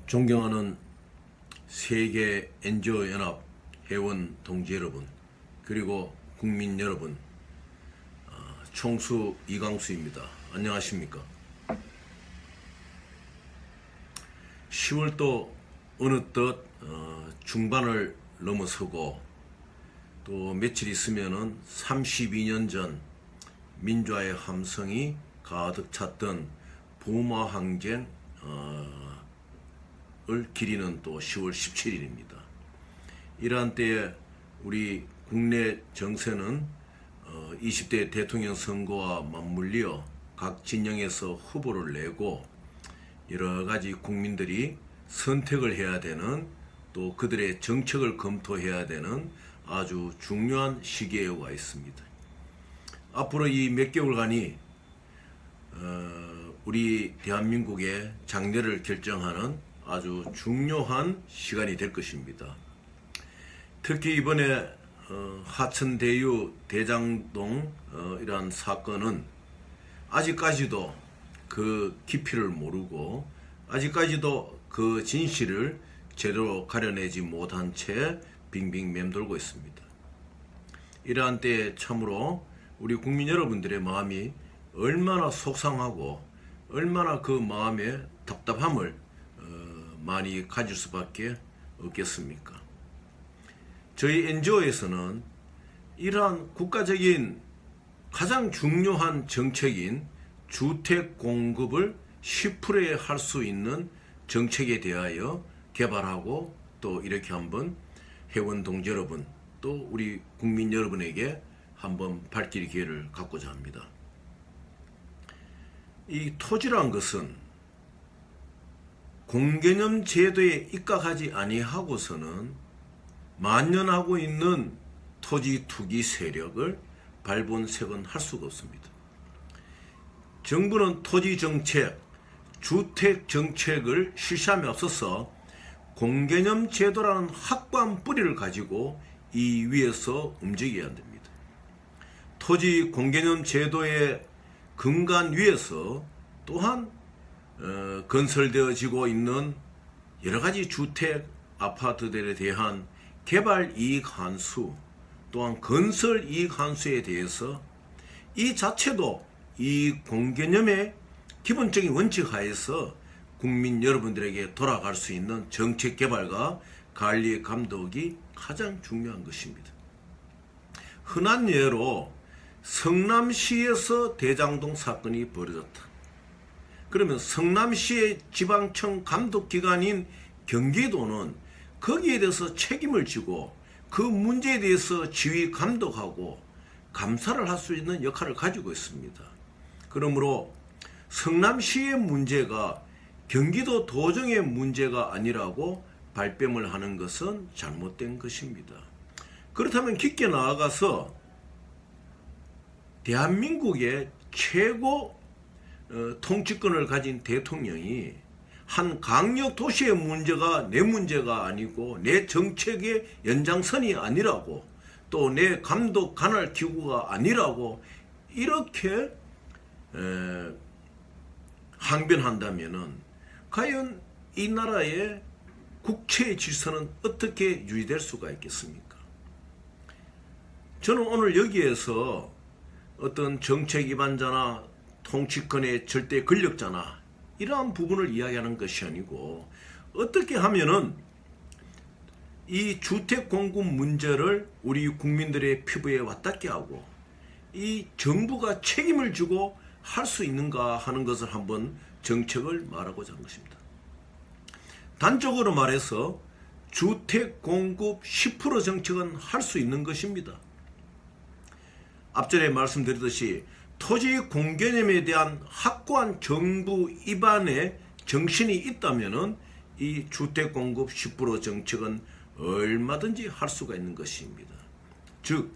존경하는 세계 NGO 연합 회원 동지 여러분, 그리고 국민 여러분, 총수 이광수입니다. 안녕하십니까? 10월도 어느덧 중반을 넘어서고 또 며칠 있으면은 32년 전 민주화의 함성이 가득 찼던 부마 항쟁을 기리는 또 10월 17일입니다. 이러한 때에 우리 국내 정세는 20대 대통령 선거와 맞물려 각 진영에서 후보를 내고 여러 가지 국민들이 선택을 해야 되는, 또 그들의 정책을 검토해야 되는 아주 중요한 시기에 와 있습니다. 앞으로 이 몇 개월간이 우리 대한민국의 장래를 결정하는 아주 중요한 시간이 될 것입니다. 특히 이번에 하천대유 대장동 이러한 사건은 아직까지도 그 깊이를 모르고 아직까지도 그 진실을 제대로 가려내지 못한 채 빙빙 맴돌고 있습니다. 이러한 때에 참으로 우리 국민 여러분들의 마음이 얼마나 속상하고 얼마나 그 마음의 답답함을 많이 가질 수밖에 없겠습니까? 저희 NGO에서는 이러한 국가적인 가장 중요한 정책인 주택 공급을 10%에 할 수 있는 정책에 대하여 개발하고 또 이렇게 한번 회원 동지 여러분, 또 우리 국민 여러분에게 한번 발길 기회를 갖고자 합니다. 이 토지란 것은 공개념 제도에 입각하지 아니하고서는 만연하고 있는 토지 투기 세력을 발본색은 할 수가 없습니다. 정부는 토지 정책, 주택 정책을 실시함에 앞서서 공개념 제도라는 확고한 뿌리를 가지고 이 위에서 움직여야 됩니다. 토지 공개념 제도의 근간 위에서 또한 건설되어지고 있는 여러 가지 주택, 아파트들에 대한 개발 이익 환수, 또한 건설 이익 환수에 대해서 이 자체도 이 공개념의 기본적인 원칙 하에서 국민 여러분들에게 돌아갈 수 있는 정책 개발과 관리 감독이 가장 중요한 것입니다. 흔한 예로 성남시에서 대장동 사건이 벌어졌다. 그러면 성남시의 지방청 감독기관인 경기도는 거기에 대해서 책임을 지고 그 문제에 대해서 지휘 감독하고 감사를 할 수 있는 역할을 가지고 있습니다. 그러므로 성남시의 문제가 경기도 도정의 문제가 아니라고 발뺌을 하는 것은 잘못된 것입니다. 그렇다면 깊게 나아가서 대한민국의 최고 통치권을 가진 대통령이 한 강력 도시의 문제가 내 문제가 아니고 내 정책의 연장선이 아니라고, 또 내 감독 관할 기구가 아니라고 이렇게 항변한다면은 과연 이 나라의 국채의 질서는 어떻게 유지될 수가 있겠습니까? 저는 오늘 여기에서 어떤 정책 위반자나 통치권의 절대 권력자나 이러한 부분을 이야기하는 것이 아니고, 어떻게 하면은 이 주택 공급 문제를 우리 국민들의 피부에 와닿게 하고 이 정부가 책임을 지고 할 수 있는가 하는 것을 한번 정책을 말하고자 하는 것입니다. 단적으로 말해서 주택 공급 10% 정책은 할 수 있는 것입니다. 앞전에 말씀드렸듯이 토지 공개념에 대한 확고한 정부 입안의 정신이 있다면은 이 주택 공급 10% 정책은 얼마든지 할 수가 있는 것입니다. 즉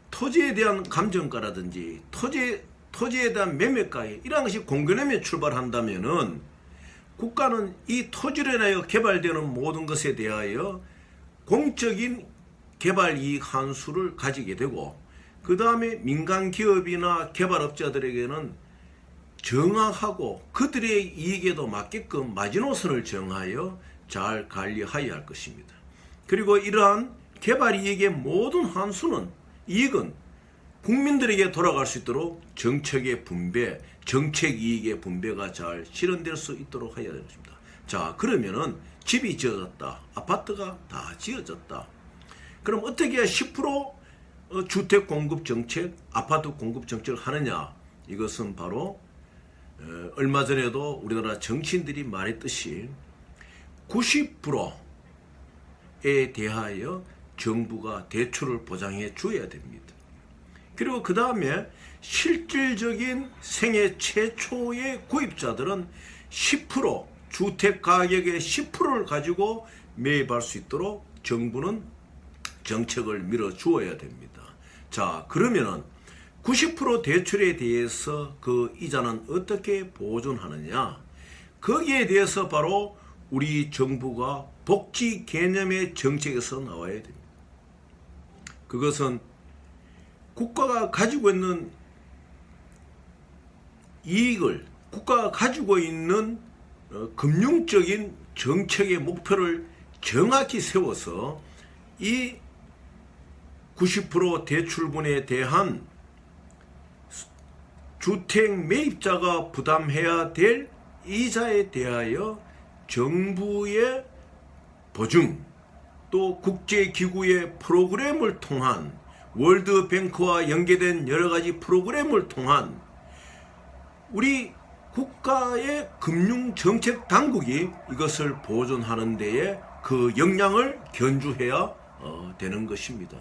토지에 대한 감정가라든지 토지에 대한 매매가에 이러한 것이 공개념에 출발한다면은 국가는 이 토지로 인하여 개발되는 모든 것에 대하여 공적인 개발 이익 환수를 가지게 되고, 그 다음에 민간 기업이나 개발업자들에게는 정확하고 그들의 이익에도 맞게끔 마지노선을 정하여 잘 관리하여야 할 것입니다. 그리고 이러한 개발 이익의 모든 환수는 이익은 국민들에게 돌아갈 수 있도록 정책의 분배, 정책 이익의 분배가 잘 실현될 수 있도록 해야 됩니다. 자, 그러면은 집이 지어졌다, 아파트가 다 지어졌다. 그럼 어떻게 10% 주택 공급 정책, 아파트 공급 정책을 하느냐? 이것은 바로 얼마 전에도 우리나라 정치인들이 말했듯이 90%에 대하여 정부가 대출을 보장해 줘야 됩니다. 그리고 그 다음에 실질적인 생애 최초의 구입자들은 10% 주택 가격의 10%를 가지고 매입할 수 있도록 정부는 정책을 밀어 주어야 됩니다. 자, 그러면은 90% 대출에 대해서 그 이자는 어떻게 보존하느냐? 거기에 대해서 바로 우리 정부가 복지 개념의 정책에서 나와야 됩니다. 그것은 국가가 가지고 있는 이익을, 국가가 가지고 있는 금융적인 정책의 목표를 정확히 세워서 이 90% 대출분에 대한 주택 매입자가 부담해야 될 이자에 대하여 정부의 보증, 또 국제기구의 프로그램을 통한 월드뱅크와 연계된 여러 가지 프로그램을 통한 우리 국가의 금융정책 당국이 이것을 보존하는 데에 그 역량을 견주해야 되는 것입니다.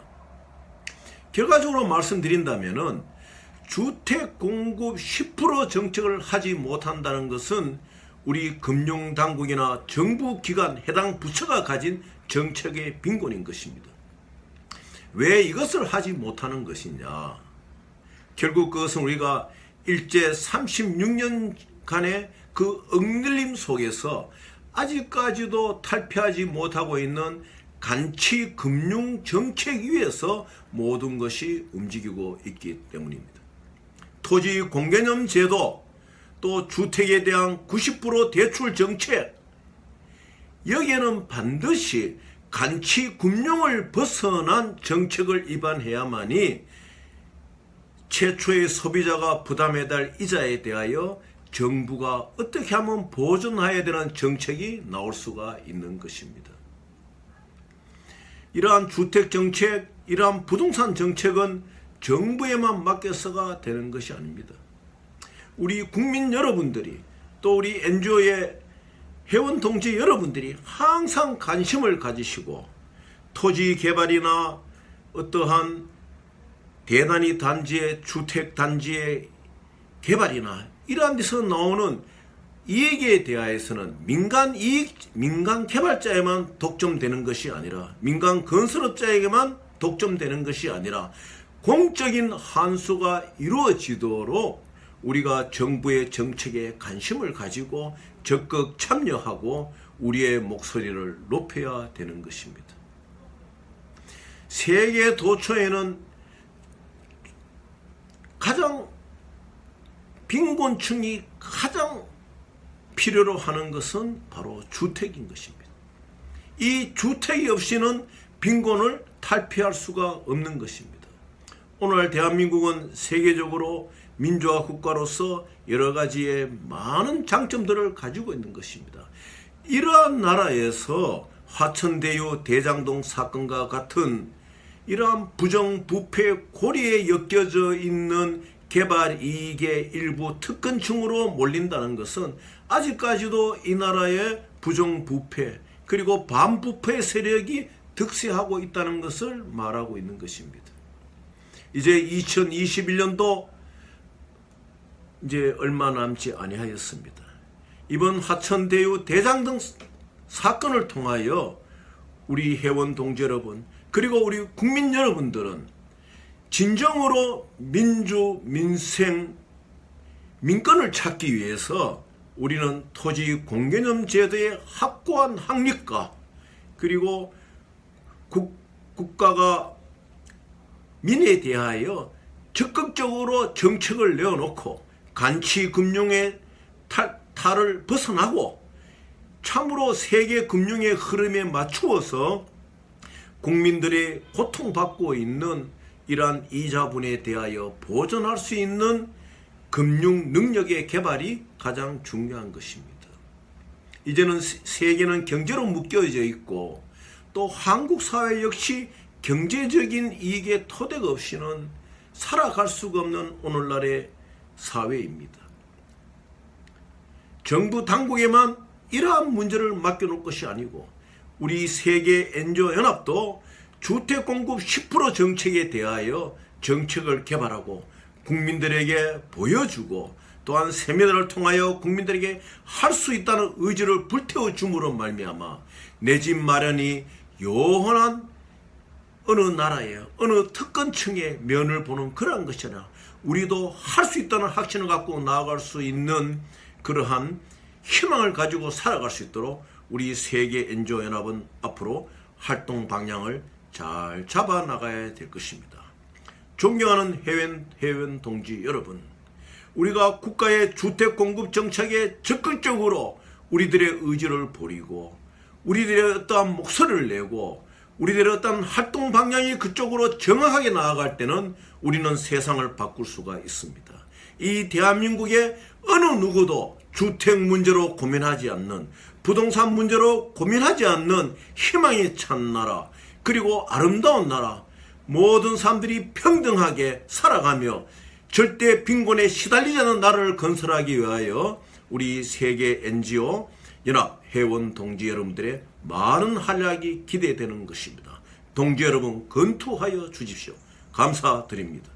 결과적으로 말씀드린다면은 주택 공급 10% 정책을 하지 못한다는 것은 우리 금융당국이나 정부기관 해당 부처가 가진 정책의 빈곤인 것입니다. 왜 이것을 하지 못하는 것이냐? 결국 그것은 우리가 일제 36년간의 그 억눌림 속에서 아직까지도 탈피하지 못하고 있는 간치 금융 정책 위에서 모든 것이 움직이고 있기 때문입니다. 토지 공개념 제도, 또 주택에 대한 90% 대출 정책, 여기에는 반드시 간치 금융을 벗어난 정책을 입안해야만이 최초의 소비자가 부담해야 될 이자에 대하여 정부가 어떻게 하면 보존해야 되는 정책이 나올 수가 있는 것입니다. 이러한 주택 정책, 이러한 부동산 정책은 정부에만 맡겨서가 되는 것이 아닙니다. 우리 국민 여러분들이, 또 우리 NGO의 회원 동지 여러분들이 항상 관심을 가지시고 토지 개발이나 어떠한 대단위 단지의 주택 단지의 개발이나 이러한 데서 나오는 이익에 대하여서는 민간 이익, 민간 개발자에만 독점되는 것이 아니라, 민간 건설업자에게만 독점되는 것이 아니라 공적인 환수가 이루어지도록 우리가 정부의 정책에 관심을 가지고 적극 참여하고 우리의 목소리를 높여야 되는 것입니다. 세계 도처에는 가장 빈곤층이 가장 필요로 하는 것은 바로 주택인 것입니다. 이 주택이 없이는 빈곤을 탈피할 수가 없는 것입니다. 오늘 대한민국은 세계적으로 민주화 국가로서 여러 가지의 많은 장점들을 가지고 있는 것입니다. 이러한 나라에서 화천대유 대장동 사건과 같은 이러한 부정부패 고리에 엮여져 있는 개발 이익의 일부 특권층으로 몰린다는 것은 아직까지도 이 나라의 부정부패 그리고 반부패 세력이 득세하고 있다는 것을 말하고 있는 것입니다. 이제 2021년도 이제 얼마 남지 아니하였습니다. 이번 화천대유 대장동 사건을 통하여 우리 회원 동지 여러분, 그리고 우리 국민 여러분들은 진정으로 민주, 민생, 민권을 찾기 위해서 우리는 토지 공개념 제도의 확고한 확립과 그리고 국가가 민에 대하여 적극적으로 정책을 내어놓고 간치 금융의 탈을 벗어나고 참으로 세계 금융의 흐름에 맞추어서 국민들의 고통받고 있는 이러한 이자분에 대하여 보전할 수 있는 금융 능력의 개발이 가장 중요한 것입니다. 이제는 세계는 경제로 묶여져 있고 또 한국 사회 역시 경제적인 이익의 토대가 없이는 살아갈 수가 없는 오늘날의 사회입니다. 정부 당국에만 이러한 문제를 맡겨놓을 것이 아니고 우리 세계 NGO 연합도 주택 공급 10% 정책에 대하여 정책을 개발하고 국민들에게 보여주고 또한 세미나를 통하여 국민들에게 할 수 있다는 의지를 불태워 줌으로 말미암아 내 집 마련이 영원한 어느 나라에 어느 특권층의 면을 보는 그러한 것이 아니라 우리도 할 수 있다는 확신을 갖고 나아갈 수 있는 그러한 희망을 가지고 살아갈 수 있도록 우리 세계 NGO 연합은 앞으로 활동 방향을 잘 잡아 나가야 될 것입니다. 존경하는 회원 동지 여러분, 우리가 국가의 주택 공급 정책에 적극적으로 우리들의 의지를 보이고 우리들의 어떠한 목소리를 내고 우리들의 어떤 활동 방향이 그쪽으로 정확하게 나아갈 때는 우리는 세상을 바꿀 수가 있습니다. 이 대한민국의 어느 누구도 주택 문제로 고민하지 않는, 부동산 문제로 고민하지 않는 희망에 찬 나라, 그리고 아름다운 나라, 모든 사람들이 평등하게 살아가며 절대 빈곤에 시달리지 않는 나라를 건설하기 위하여 우리 세계 NGO 연합 회원 동지 여러분들의 많은 활약이 기대되는 것입니다. 동지 여러분, 건투하여 주십시오. 감사드립니다.